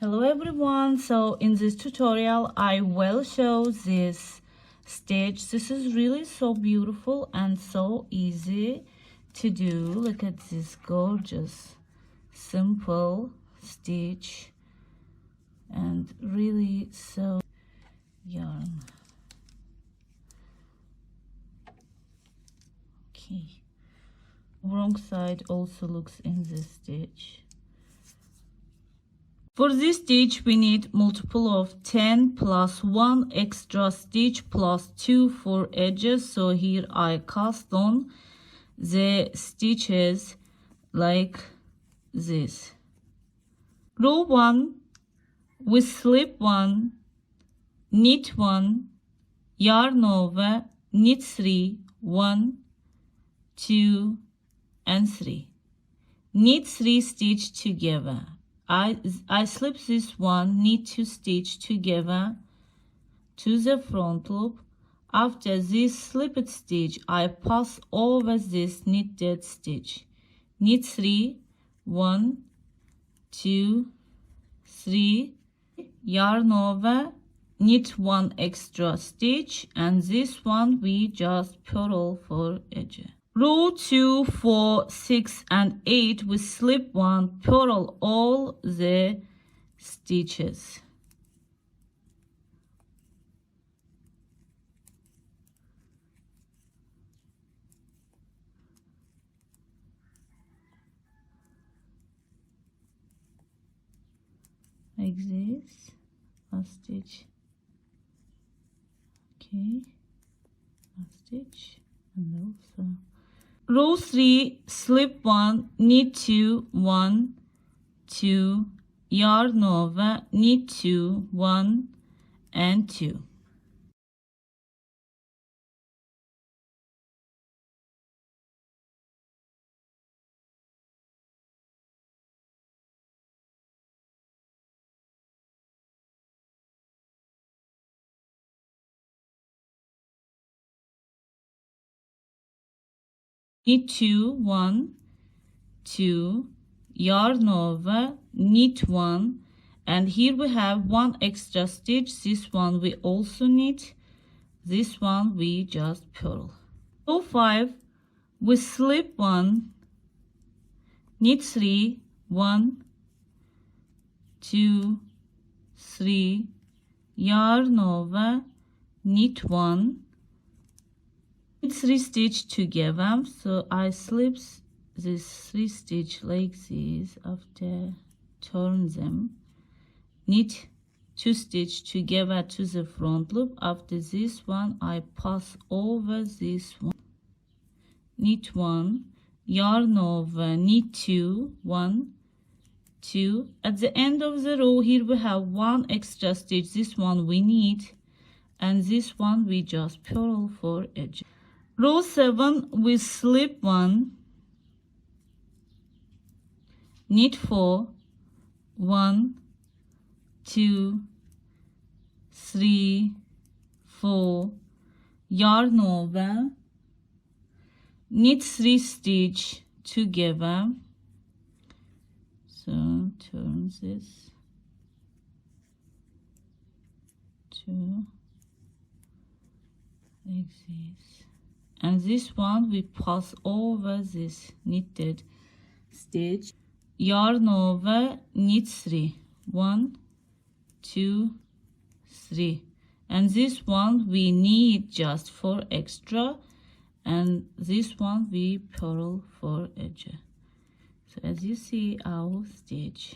Hello everyone, so in this tutorial I will show this stitch. This is really so beautiful and so easy to do. Look at this gorgeous simple stitch and really so yarn. Okay, wrong side also looks in this stitch. For this stitch, we need multiple of 10 plus 1 extra stitch plus 2 for edges. So here I cast on the stitches like this. Row 1 with slip 1, knit 1, yarn over, knit 3, 1, 2, and 3. Knit 3 stitch together. I slip this one, knit 2 stitch together to the front loop. After this slipped stitch, I pass over this knitted stitch. Knit 3, 1, 2, 3, yarn over, knit 1 extra stitch, and this one we just purl for edge. Row 2, 4, 6, and 8 with slip 1, purl all the stitches. Like this, last stitch. Okay, last stitch, and also. Row 3, slip 1, knit 2, 1, 2, yarn over, knit 2, 1, and 2. Knit 2, 1, 2, yarn over, knit 1, and here we have 1 extra stitch. This one we also knit, this one we just purl. Row 5 we slip 1, knit 3, 1, 2, 3, yarn over, knit 1, 3 stitch together. So I slip this 3 stitch like this. After turn them, knit 2 stitch together to the front loop. After this one I pass over this one, knit 1, yarn over, knit 2, 1, 2. At the end of the row here we have 1 extra stitch. This one we knit, and this one we just purl for edge. Row 7 we slip 1, knit 4, 1, 2, 3, 4, yarn over, knit 3 stitch together. So turn this to like this. And this one we pass over this knitted stitch, yarn over, knit 3, 1, 2, 3, and this one we knit just for extra, and this one we purl for edge. So as you see our stitch.